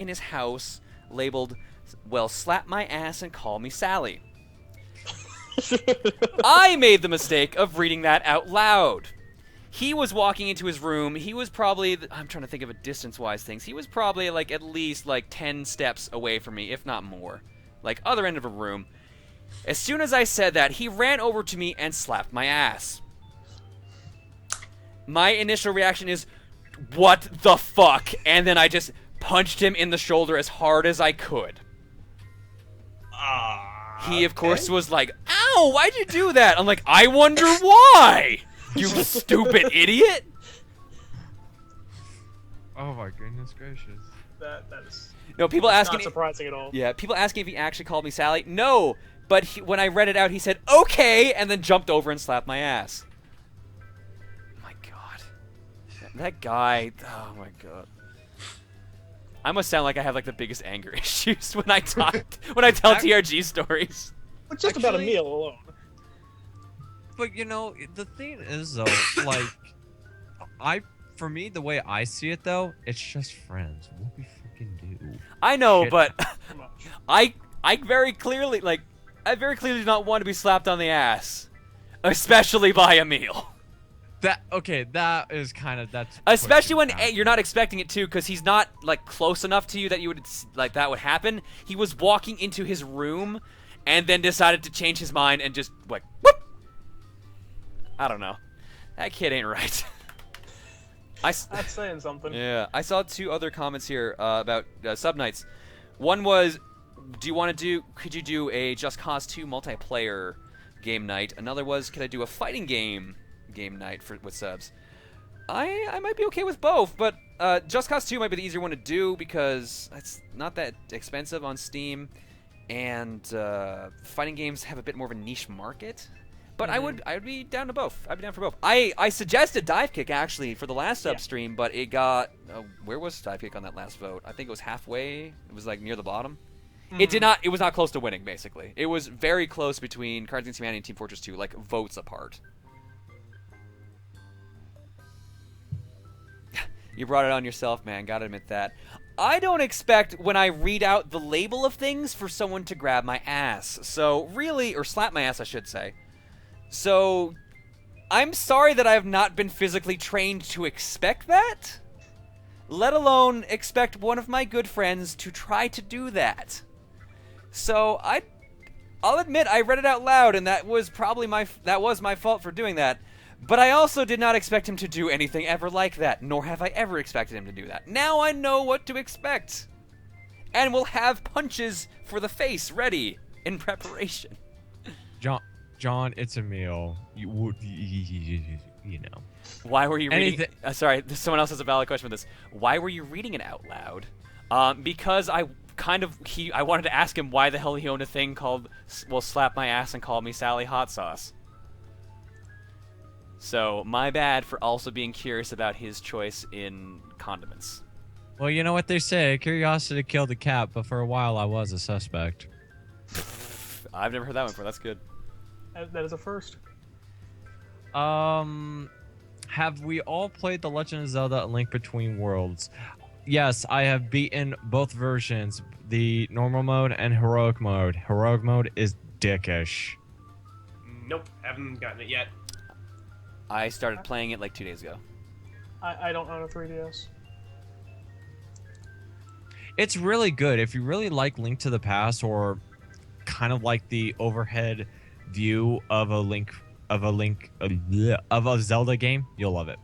in his house labeled, well, slap my ass and call me Sally. I made the mistake of reading that out loud. He was walking into his room. He was probably, I'm trying to think of a distance-wise things. He was probably like at least like 10 steps away from me, if not more. Like other end of a room. As soon as I said that, he ran over to me and slapped my ass. My initial reaction is, what the fuck? And then I just punched him in the shoulder as hard as I could. He, of course, was like, ow, why'd you do that? I'm like, I wonder why, you stupid idiot. Oh my goodness gracious. That is No, people asking. not surprising at all. Yeah, people asking if he actually called me Sally. No, but when I read it out, he said, okay, and then jumped over and slapped my ass. My God. That guy, oh my God. I must sound like I have like the biggest anger issues when I tell TRG stories. But just about a meal alone. But you know, the thing is though, like, for me, the way I see it though, it's just friends. What we fucking do. I know, Shit. but I very clearly do not want to be slapped on the ass, especially by a meal. That is kind of that's. Especially when you're not expecting it to, because he's not like close enough to you that you would like that would happen. He was walking into his room, and then decided to change his mind and just like whoop. I don't know. That kid ain't right. That's saying something. Yeah, I saw 2 other comments here about sub nights. One was, could you do a Just Cause 2 multiplayer game night? Another was, could I do a fighting game night with subs? I might be okay with both, but Just Cause 2 might be the easier one to do because it's not that expensive on Steam, and fighting games have a bit more of a niche market. But I would be down to both. I'd be down for both. I suggested Dive Kick actually for the last sub stream, but it got where was Dive Kick on that last vote? I think it was halfway. It was like near the bottom. It was not close to winning, basically. It was very close between Cards Against Humanity and Team Fortress 2, like votes apart. You brought it on yourself, man. Gotta admit that. I don't expect when I read out the label of things for someone to grab my ass. So really, or slap my ass, I should say. So I'm sorry that I have not been physically trained to expect that, let alone expect one of my good friends to try to do that. So I'll admit I read it out loud, and that was probably my fault for doing that. But I also did not expect him to do anything ever like that, nor have I ever expected him to do that. Now I know what to expect, and we'll have punches for the face ready in preparation. John, it's a meal. You know. Why were you reading? Sorry, someone else has a valid question for this. Why were you reading it out loud? Because I wanted to ask him why the hell he owned a thing called "Well, slap my ass and call me Sally Hot Sauce." So my bad for also being curious about his choice in condiments. Well, you know what they say: curiosity killed the cat. But for a while, I was a suspect. I've never heard that one before. That's good. That is a first. Have we all played The Legend of Zelda: A Link Between Worlds? Yes, I have beaten both versions, the normal mode and heroic mode. Heroic mode is dickish. Nope, haven't gotten it yet. I started playing it like 2 days ago. I don't own a 3DS. It's really good. If you really like Link to the Past, or kind of like the overhead view of a Zelda game, you'll love it.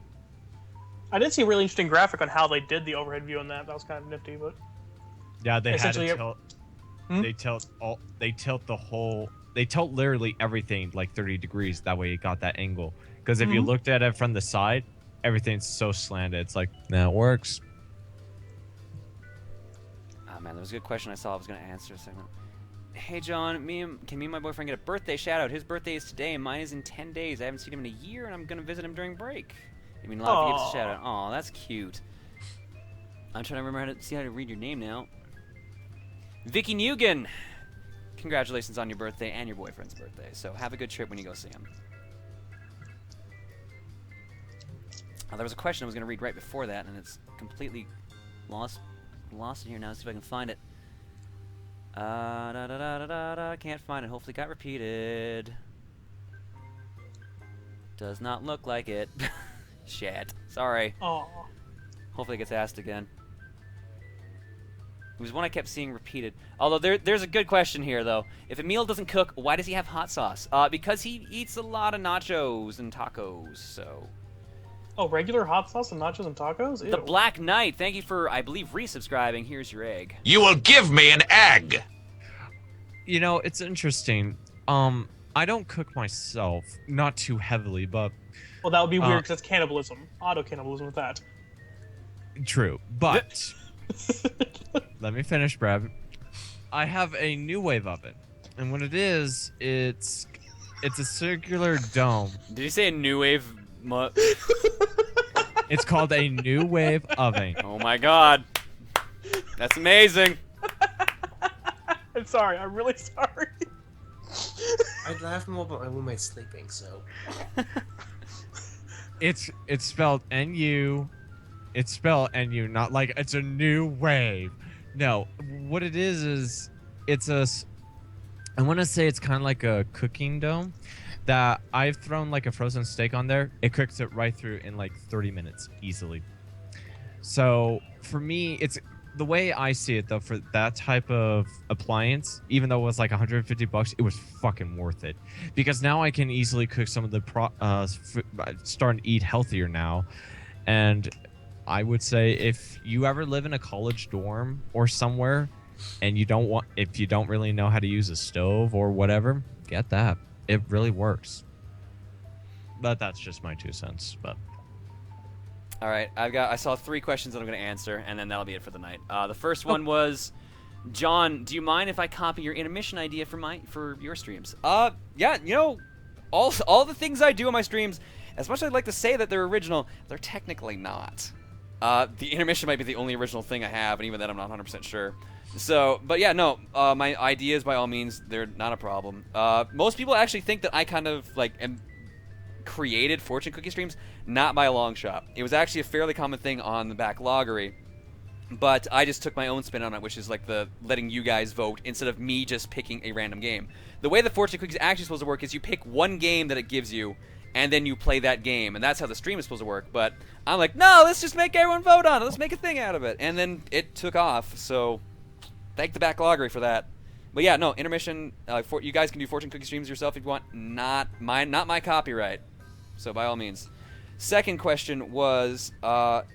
I did see a really interesting graphic on how they did the overhead view on that. That was kind of nifty, but yeah, they had to essentially tilt. They tilt literally everything like 30 degrees. That way you got that angle. Because if you looked at it from the side, everything's so slanted. It's like, nah, it works. Oh man, there was a good question I saw I was going to answer a second. Hey John, can me and my boyfriend get a birthday shout out? His birthday is today and mine is in 10 days. I haven't seen him in a year and I'm going to visit him during break. I mean, a lot if he gives a shout out. Aw, that's cute. I'm trying to remember how to read your name now. Vicky Nugent! Congratulations on your birthday and your boyfriend's birthday. So have a good trip when you go see him. There was a question I was going to read right before that and it's completely lost lost it here now. Let's see if I can find it. Can't find it. Hopefully, it got repeated. Does not look like it. Shit. Sorry. Oh. Hopefully, it gets asked again. It was one I kept seeing repeated. Although there's a good question here, though. If Emil doesn't cook, why does he have hot sauce? Because he eats a lot of nachos and tacos, so... Oh, regular hot sauce and nachos and tacos? Ew. The Black Knight, thank you for, I believe, resubscribing. Here's your egg. You will give me an egg! You know, it's interesting. I don't cook myself, not too heavily, but Well, that would be weird because it's cannibalism. Auto-cannibalism with that. true. But let me finish, Brad. I have a new wave oven, and what it is, it's a circular dome. Did you say a new wave? It's called a new wave oven. Oh my god. That's amazing. I'm sorry. I'm really sorry. I'd laugh more about my roommate sleeping, so. It's spelled N-U. It's spelled N-U, not like it's a new wave. No, what it is it's I want to say it's kind of like a cooking dome that I've thrown like a frozen steak on there. It cooks it right through in like 30 minutes easily. So for me, it's the way I see it though, for that type of appliance, even though it was like $150, it was fucking worth it, because now I can easily cook some of the starting to eat healthier now. And I would say if you ever live in a college dorm or somewhere and if you don't really know how to use a stove or whatever, get that. It really works. But that's just my 2 cents. But All right, I saw 3 questions that I'm going to answer, and then that'll be it for the night. The first one was, John, do you mind if I copy your intermission idea for your streams? Yeah, you know, all the things I do on my streams, as much as I'd like to say that they're original, they're technically not. The intermission might be the only original thing I have, and even then I'm not 100% sure. So, but yeah, no, my ideas, by all means, they're not a problem. Most people actually think that I kind of, like, created fortune cookie streams. Not by a long shot. It was actually a fairly common thing on the Backloggery, but I just took my own spin on it, which is like the letting you guys vote instead of me just picking a random game. The way the fortune cookie is actually supposed to work is you pick one game that it gives you, and then you play that game, and that's how the stream is supposed to work. But I'm like, no, let's just make everyone vote on it. Let's make a thing out of it. And then it took off, so thank the Backloggery for that. But yeah, no, intermission, you guys can do fortune cookie streams yourself if you want. Not my copyright. So by all means. Second question was,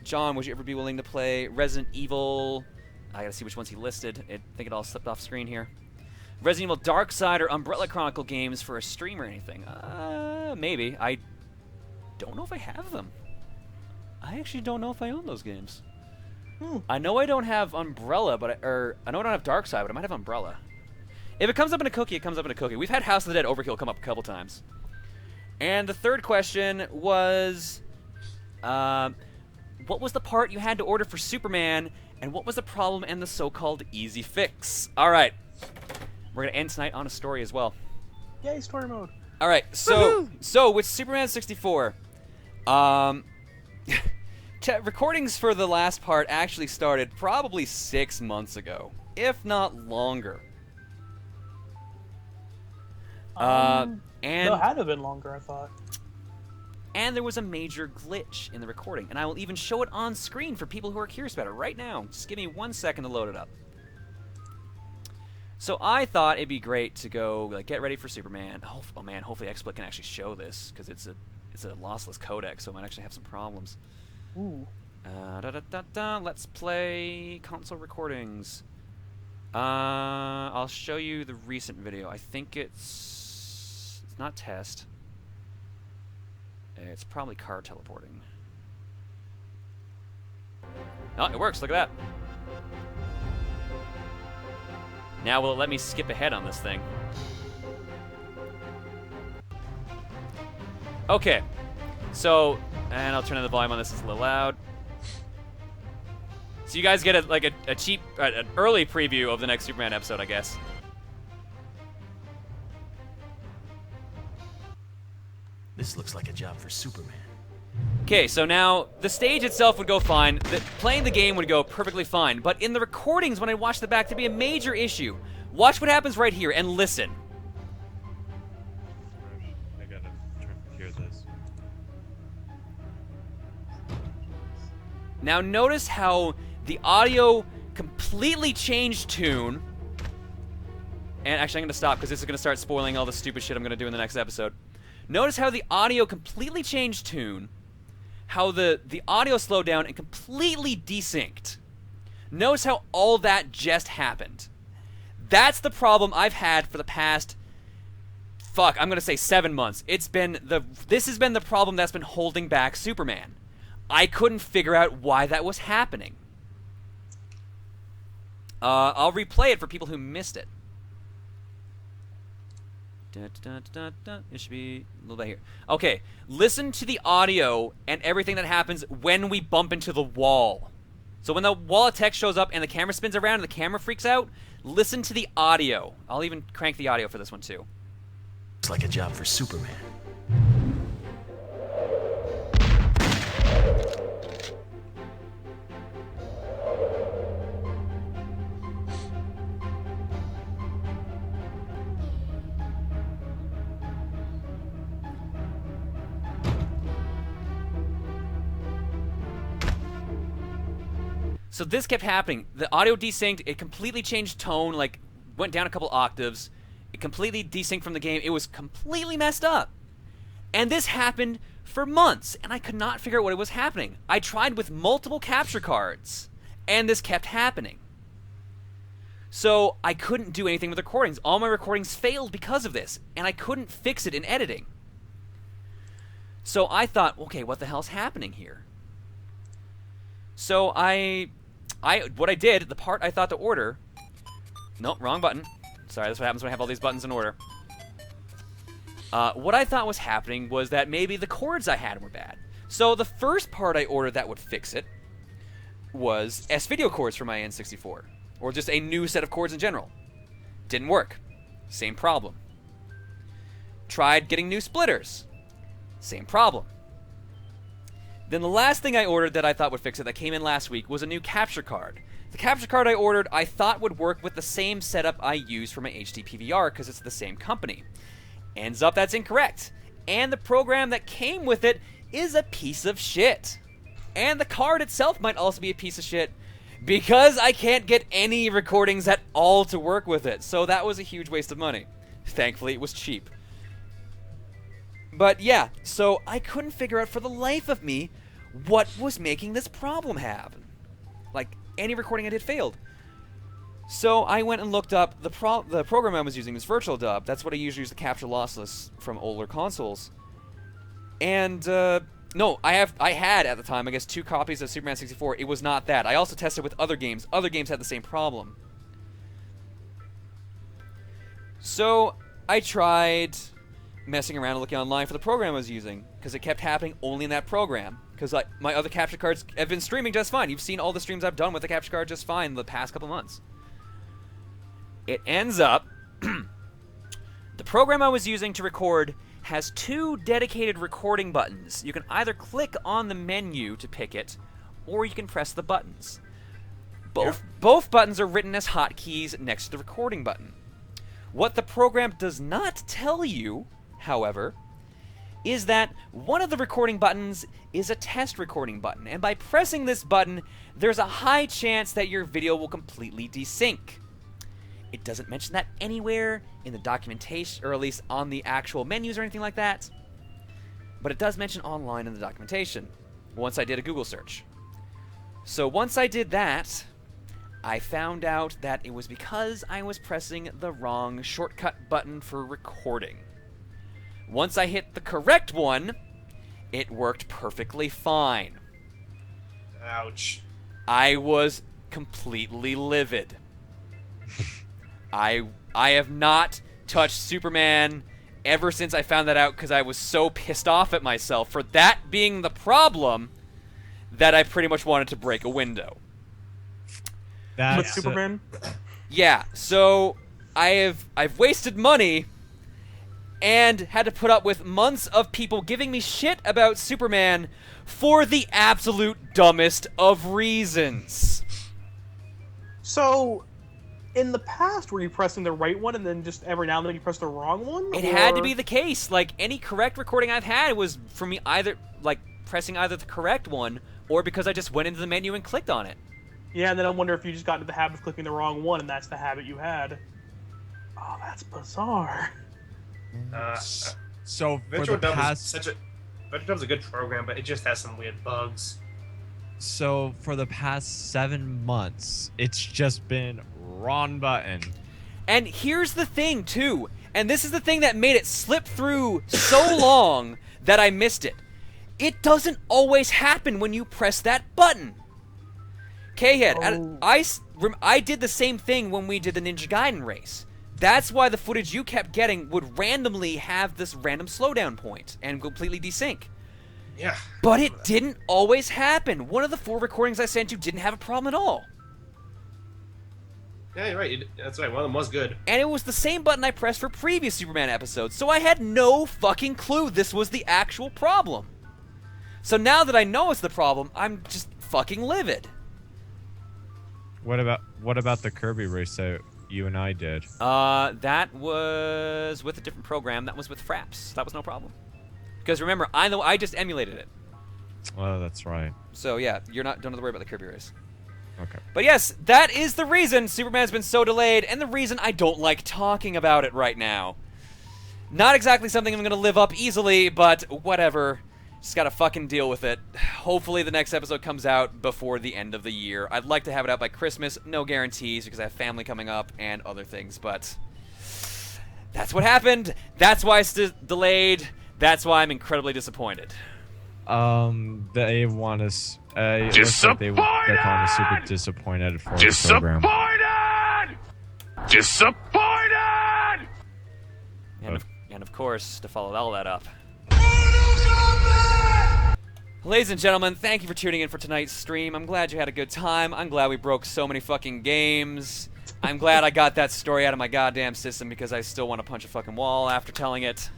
John, would you ever be willing to play Resident Evil? I gotta see which ones he listed. I think it all slipped off screen here. Resident Evil Dark Side or Umbrella Chronicle games for a stream or anything? Maybe. I don't know if I have them. I actually don't know if I own those games. I know I don't have Umbrella, or I know I don't have Dark Side, but I might have Umbrella. If it comes up in a cookie, it comes up in a cookie. We've had House of the Dead Overkill come up a couple times. And the third question was, what was the part you had to order for Superman, and what was the problem and the so-called easy fix? All right, we're gonna end tonight on a story as well. Yay, story mode. All right, so with Superman 64, recordings for the last part actually started probably 6 months ago, if not longer. It had to have been longer, I thought. And there was a major glitch in the recording, and I will even show it on screen for people who are curious about it right now. Just give me 1 second to load it up. So I thought it'd be great to go get ready for Superman. Oh man, hopefully XSplit can actually show this, because it's a lossless codec, so it might actually have some problems. Ooh. Let's play console recordings. I'll show you the recent video. I think it's not test. It's probably car teleporting. Oh, it works. Look at that. Now will it let me skip ahead on this thing? Okay. So, and I'll turn on the volume on this. It's a little loud. So you guys get a cheap, an early preview of the next Superman episode, I guess. This looks like a job for Superman. Okay, so now the stage itself would go fine. Playing the game would go perfectly fine. But in the recordings, when I watch the back, there'd be a major issue. Watch what happens right here and listen. I gotta try to hear this. Now notice how the audio completely changed tune. And actually, I'm going to stop because this is going to start spoiling all the stupid shit I'm going to do in the next episode. Notice how the audio completely changed tune. How the audio slowed down and completely desynced. Notice how all that just happened. That's the problem I've had for the past, I'm going to say 7 months. This has been the problem that's been holding back Superman. I couldn't figure out why that was happening. I'll replay it for people who missed it. It should be a little bit here. Okay, listen to the audio and everything that happens when we bump into the wall. So when the wall of text shows up and the camera spins around and the camera freaks out, listen to the audio. I'll even crank the audio for this one too. It's like a job for Superman. So this kept happening. The audio desynced. It completely changed tone, like went down a couple octaves. It completely desynced from the game. It was completely messed up. And this happened for months, and I could not figure out what was happening. I tried with multiple capture cards, and this kept happening. So I couldn't do anything with recordings. All my recordings failed because of this, and I couldn't fix it in editing. So I thought, okay, what the hell's happening here? So what I did, the part I thought to order... Nope, wrong button. Sorry, that's what happens when I have all these buttons in order. What I thought was happening was that maybe the chords I had were bad. So the first part I ordered that would fix it was S-video chords for my N64. Or just a new set of chords in general. Didn't work. Same problem. Tried getting new splitters. Same problem. Then the last thing I ordered that I thought would fix it that came in last week was a new capture card. The capture card I ordered I thought would work with the same setup I use for my HD PVR because it's the same company. Ends up that's incorrect. And the program that came with it is a piece of shit. And the card itself might also be a piece of shit because I can't get any recordings at all to work with it. So that was a huge waste of money. Thankfully it was cheap. But yeah, so I couldn't figure out for the life of me what was making this problem happen. Like, any recording I did failed. So I went and looked up the program I was using was Virtual Dub. That's what I usually use to capture lossless from older consoles. And no, I had at the time, I guess, 2 copies of Superman 64. It was not that. I also tested with other games. Other games had the same problem. So I tried messing around and looking online for the program I was using because it kept happening only in that program. Because my other capture cards have been streaming just fine. You've seen all the streams I've done with the capture card just fine the past couple months. It ends up the program I was using to record has 2 dedicated recording buttons. You can either click on the menu to pick it, or you can press the buttons. Both buttons are written as hotkeys next to the recording button. What the program does not tell you, however, is that one of the recording buttons is a test recording button, and by pressing this button, there's a high chance that your video will completely desync. It doesn't mention that anywhere in the documentation, or at least on the actual menus or anything like that, but it does mention online in the documentation, once I did a Google search. So once I did that, I found out that it was because I was pressing the wrong shortcut button for recording. Once I hit the correct one, it worked perfectly fine. Ouch. I was completely livid. I have not touched Superman ever since I found that out because I was so pissed off at myself for that being the problem that I pretty much wanted to break a window. With Superman? Yeah, so I've wasted money and had to put up with months of people giving me shit about Superman for the absolute dumbest of reasons. So, in the past, were you pressing the right one and then just every now and then you press the wrong one? It had to be the case. Like, any correct recording I've had was from me either, like, pressing either the correct one or because I just went into the menu and clicked on it. Yeah, and then I wonder if you just got into the habit of clicking the wrong one and that's the habit you had. Oh, that's bizarre. So for Virtual the Dub past, Virtual Dub's a good program, but it just has some weird bugs. so for the past 7 months, it's just been wrong button. And here's the thing, too, and this is the thing that made it slip through so long that I missed it. It doesn't always happen when you press that button. K-Head, Oh. I did the same thing when we did the Ninja Gaiden race. That's why the footage you kept getting would randomly have this random slowdown point and completely desync. Yeah. But it didn't always happen. One of the 4 recordings I sent you didn't have a problem at all. Yeah, you're right. That's right. One of them was good. And it was the same button I pressed for previous Superman episodes, so I had no fucking clue this was the actual problem. So now that I know it's the problem, I'm just fucking livid. What about the Kirby race that you and I did? That was with a different program. That was with Fraps. That was no problem. Because remember, I just emulated it. Oh, that's right. So yeah, don't have to worry about the Kirby race. Okay. But yes, that is the reason Superman's been so delayed, and the reason I don't like talking about it right now. Not exactly something I'm gonna live up easily, but whatever. Just gotta fucking deal with it. Hopefully the next episode comes out before the end of the year. I'd like to have it out by Christmas. No guarantees, because I have family coming up and other things, but that's what happened. That's why it's delayed. That's why I'm incredibly disappointed. They want us. It looks like they're calling us super disappointed for the program. Disappointed! And of course, to follow all that up. Ladies and gentlemen, thank you for tuning in for tonight's stream. I'm glad you had a good time. I'm glad we broke so many fucking games. I'm glad I got that story out of my goddamn system because I still want to punch a fucking wall after telling it.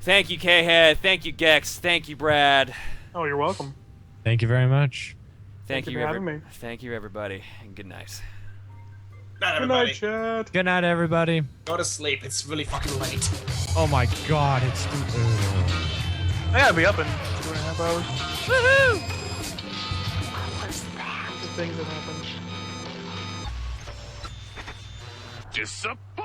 Thank you, K-Head. Thank you, Gex. Thank you, Brad. Oh, you're welcome. Thank you very much. Thank you you, for having me. Thank you, everybody, and good night. Not Good night, everybody. chat. Good night, everybody. Go to sleep. It's really fucking late. Oh my God, it's. I gotta be up in 2.5 hours. Woohoo! The things that happen. Disappointed!